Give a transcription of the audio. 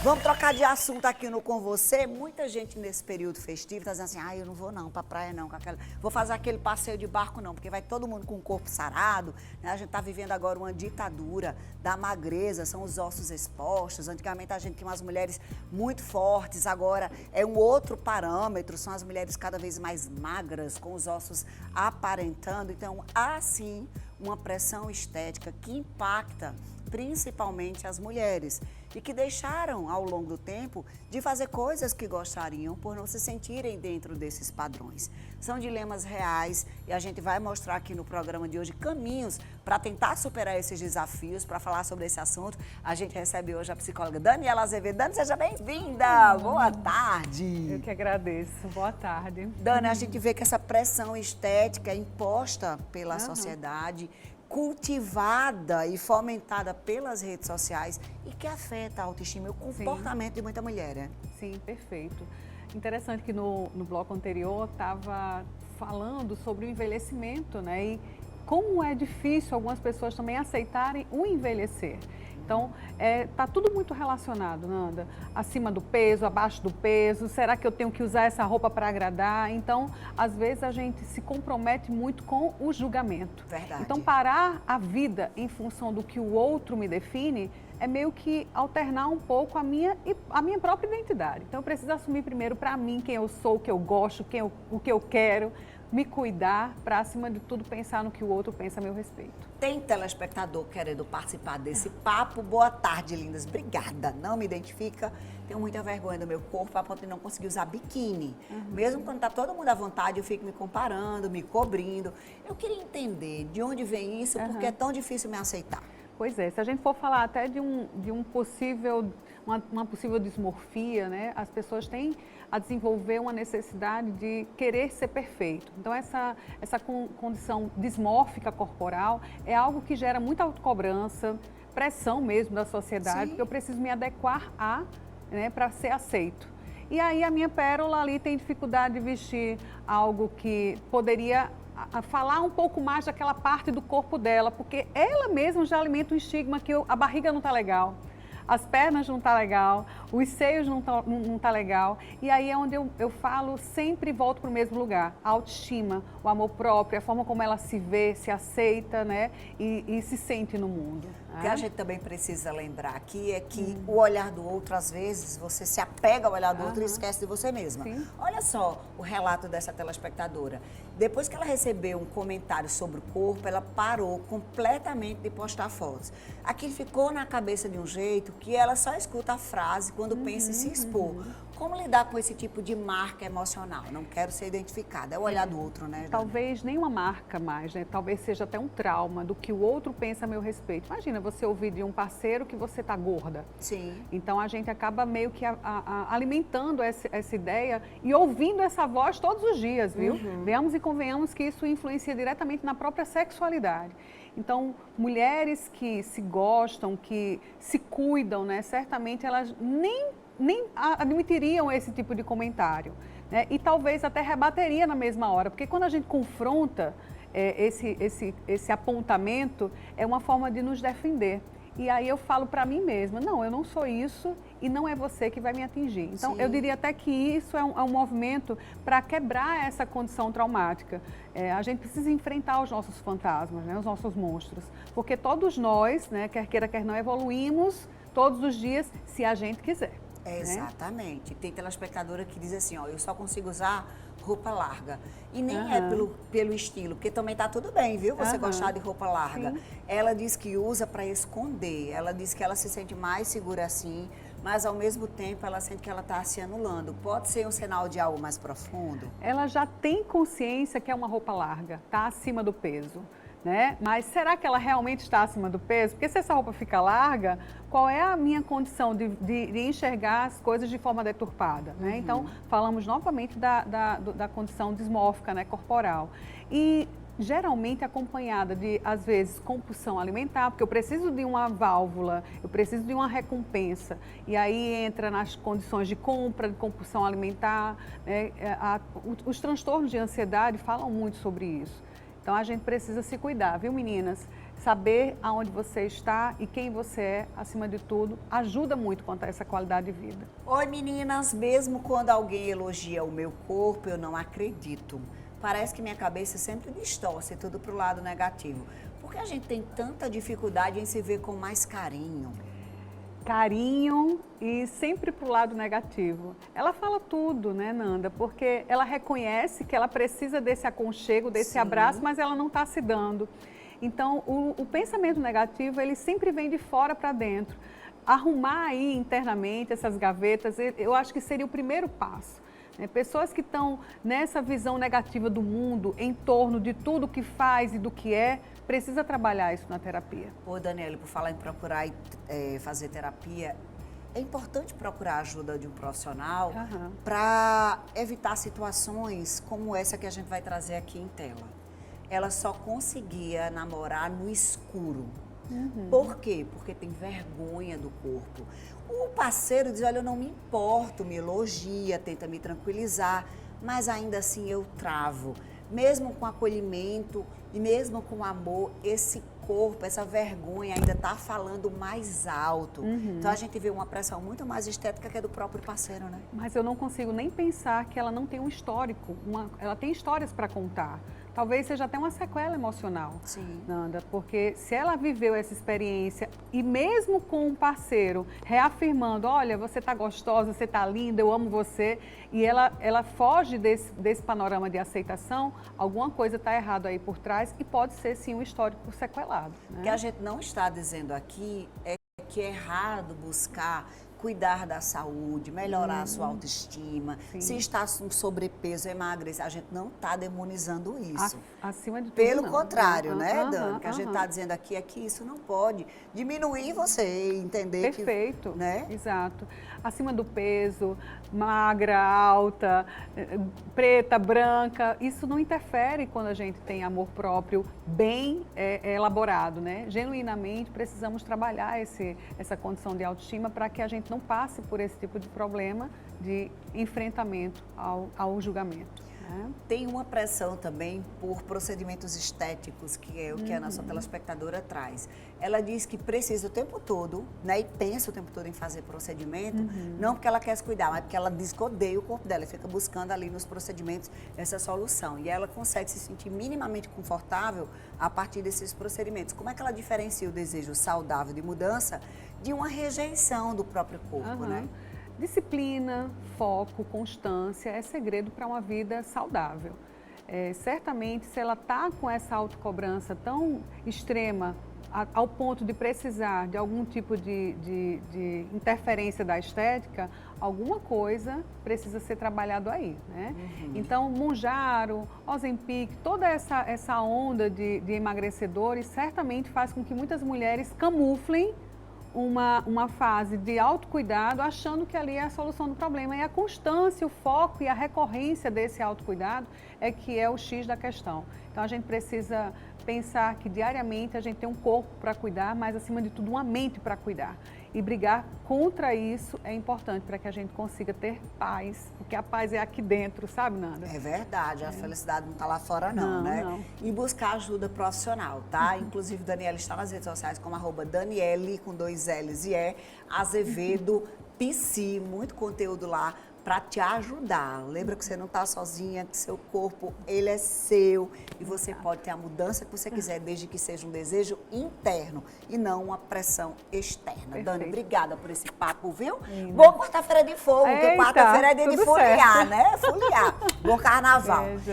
Vamos trocar de assunto aqui no Com Você. Muita gente nesse período festivo está dizendo assim, eu não vou não pra praia não, vou fazer aquele passeio de barco não, porque vai todo mundo com o corpo sarado, né? A gente está vivendo agora uma ditadura da magreza, são os ossos expostos. Antigamente a gente tinha umas mulheres muito fortes, agora é um outro parâmetro, são as mulheres cada vez mais magras, com os ossos aparentando. Então, há sim uma pressão estética que impacta principalmente as mulheres e que deixaram ao longo do tempo de fazer coisas que gostariam por não se sentirem dentro desses padrões. São dilemas reais e a gente vai mostrar aqui no programa de hoje caminhos para tentar superar esses desafios. Para falar sobre esse assunto, a gente recebe hoje a psicóloga Daniela Azevedo. Dani, seja bem-vinda! Boa tarde! Eu que agradeço. Boa tarde. Dani, a gente vê que essa pressão estética é imposta pela sociedade, cultivada e fomentada pelas redes sociais e que afeta a autoestima e o comportamento de muita mulher, né? Sim, perfeito. Interessante que no bloco anterior estava falando sobre o envelhecimento, né? E como é difícil algumas pessoas também aceitarem o envelhecer. Então, tá tudo muito relacionado, Nanda. Acima do peso, abaixo do peso, será que eu tenho que usar essa roupa para agradar? Então, às vezes a gente se compromete muito com o julgamento. Verdade. Então, parar a vida em função do que o outro me define é meio que alternar um pouco a minha própria identidade. Então, eu preciso assumir primeiro para mim quem eu sou, o que eu gosto, o que eu quero, me cuidar para, acima de tudo, pensar no que o outro pensa a meu respeito. Tem telespectador querendo participar desse papo. Boa tarde, lindas. Obrigada. Não me identifica. Tenho muita vergonha do meu corpo a ponto de não conseguir usar biquíni. Mesmo quando está todo mundo à vontade, eu fico me comparando, me cobrindo. Eu queria entender de onde vem isso, porque é tão difícil me aceitar. Pois é, se a gente for falar até de uma possível dismorfia, né, as pessoas têm a desenvolver uma necessidade de querer ser perfeito. Então, essa condição dismórfica corporal é algo que gera muita autocobrança, pressão mesmo da sociedade, porque eu preciso me adequar né, para ser aceito. E aí a minha pérola ali tem dificuldade de vestir algo que poderia falar um pouco mais daquela parte do corpo dela, porque ela mesma já alimenta um estigma que a barriga não está legal, as pernas não tá legal, os seios não tá legal. E aí é onde eu falo, sempre volto para o mesmo lugar. A autoestima, o amor próprio, a forma como ela se vê, se aceita, né? E se sente no mundo. O que a gente também precisa lembrar aqui é que o olhar do outro, às vezes, você se apega ao olhar do outro e esquece de você mesma. Sim. Olha só o relato dessa telespectadora. Depois que ela recebeu um comentário sobre o corpo, ela parou completamente de postar fotos. Aquilo ficou na cabeça de um jeito que ela só escuta a frase quando pensa em se expor. Como lidar com esse tipo de marca emocional? Não quero ser identificada. É o olhar do outro, né, Jana? Talvez nem uma marca mais, né? Talvez seja até um trauma do que o outro pensa a meu respeito. Imagina você ouvir de um parceiro que você tá gorda. Sim. Então a gente acaba meio que alimentando essa ideia e ouvindo essa voz todos os dias, viu? Venhamos e convenhamos que isso influencia diretamente na própria sexualidade. Então, mulheres que se gostam, que se cuidam, né? Certamente elas nem admitiriam esse tipo de comentário, né? E talvez até rebateria na mesma hora, porque quando a gente confronta esse apontamento, é uma forma de nos defender. E aí eu falo para mim mesma, não, eu não sou isso e não é você que vai me atingir. Então, eu diria até que isso é um movimento para quebrar essa condição traumática. A gente precisa enfrentar os nossos fantasmas, né, os nossos monstros, porque todos nós, né, quer queira, quer não, evoluímos todos os dias se a gente quiser. Exatamente. Tem telespectadora que diz assim, eu só consigo usar roupa larga. E nem é pelo estilo, porque também tá tudo bem, viu? Você gostar de roupa larga. Sim. Ela diz que usa para esconder. Ela diz que ela se sente mais segura assim, mas ao mesmo tempo ela sente que ela está se anulando. Pode ser um sinal de algo mais profundo? Ela já tem consciência que é uma roupa larga, está acima do peso, né? Mas será que ela realmente está acima do peso? Porque se essa roupa fica larga, qual é a minha condição de enxergar as coisas de forma deturpada, né? Então, falamos novamente da condição dismórfica, né, corporal. E geralmente acompanhada de, às vezes, compulsão alimentar, porque eu preciso de uma válvula, eu preciso de uma recompensa. E aí entra nas condições de compra, de compulsão alimentar, né? Os transtornos de ansiedade falam muito sobre isso. Então, a gente precisa se cuidar, viu, meninas? saber aonde você está e quem você é, acima de tudo, ajuda muito quanto a essa qualidade de vida. Oi meninas, mesmo quando alguém elogia o meu corpo, eu não acredito. Parece que minha cabeça sempre distorce tudo pro lado negativo. Por que a gente tem tanta dificuldade em se ver com mais carinho? Carinho e sempre para o lado negativo. Ela fala tudo, né, Nanda? Porque ela reconhece que ela precisa desse aconchego, desse Sim. abraço, mas ela não está se dando. Então, o pensamento negativo, ele sempre vem de fora para dentro. Arrumar aí internamente essas gavetas, eu acho que seria o primeiro passo. Pessoas que estão nessa visão negativa do mundo, em torno de tudo que faz e do que é, precisa trabalhar isso na terapia. Ô, Daniele, por falar em procurar fazer terapia, é importante procurar a ajuda de um profissional para evitar situações como essa que a gente vai trazer aqui em tela. Ela só conseguia namorar no escuro. Por quê? Porque tem vergonha do corpo. O parceiro diz, olha, eu não me importo, me elogia, tenta me tranquilizar, mas ainda assim eu travo. Mesmo com acolhimento e mesmo com amor, esse corpo, essa vergonha ainda está falando mais alto. Então a gente vê uma pressão muito mais estética que é do próprio parceiro, né? Mas eu não consigo nem pensar que ela não tem um histórico, ela tem histórias para contar. Talvez seja até uma sequela emocional, Sim. Nanda, porque se ela viveu essa experiência e mesmo com um parceiro reafirmando, olha, você está gostosa, você está linda, eu amo você, e ela foge desse panorama de aceitação, alguma coisa está errada aí por trás e pode ser sim um histórico sequelado. Né? O que a gente não está dizendo aqui é que é errado buscar cuidar da saúde, melhorar a sua autoestima, se está com sobrepeso, emagrecer, a gente não está demonizando isso. Acima de tudo, Pelo não. contrário, né, Dani? O que a gente está dizendo aqui é que isso não pode diminuir você, entender que... Perfeito, né? Exato. Acima do peso, magra, alta, preta, branca, isso não interfere quando a gente tem amor próprio bem elaborado, né? Genuinamente precisamos trabalhar essa condição de autoestima para que a gente não passe por esse tipo de problema de enfrentamento ao julgamento. Tem uma pressão também por procedimentos estéticos, que é o que a nossa telespectadora traz. Ela diz que precisa o tempo todo, né, e pensa o tempo todo em fazer procedimento, não porque ela quer se cuidar, mas porque ela diz que odeia o corpo dela e fica buscando ali nos procedimentos essa solução. E ela consegue se sentir minimamente confortável a partir desses procedimentos. Como é que ela diferencia o desejo saudável de mudança de uma rejeição do próprio corpo, né? Disciplina, foco, constância é segredo para uma vida saudável. Certamente, se ela está com essa autocobrança tão extrema, ao ponto de precisar de algum tipo de interferência da estética, alguma coisa precisa ser trabalhado aí, né? Então, Mounjaro, Ozempic, toda essa onda de emagrecedores certamente faz com que muitas mulheres camuflem uma fase de autocuidado, achando que ali é a solução do problema. E a constância, o foco e a recorrência desse autocuidado é que é o X da questão. Então, a gente precisa pensar que diariamente a gente tem um corpo para cuidar, mas acima de tudo uma mente para cuidar. E brigar contra isso é importante para que a gente consiga ter paz, porque a paz é aqui dentro, sabe, Nanda? É verdade, a felicidade não está lá fora não, né? Não. E buscar ajuda profissional, tá? Inclusive, Daniele está nas redes sociais como @Daniele, com 2 L's e Azevedo, PC, muito conteúdo lá para te ajudar. Lembra que você não está sozinha, que seu corpo, ele é seu e você pode ter a mudança que você quiser, desde que seja um desejo interno e não uma pressão externa. Perfeito. Dani, obrigada por esse papo, viu? Boa quarta-feira de fogo, porque Eita, quarta-feira é dia de tudo foliar, certo. né? Foliar. Bom carnaval. Beijo.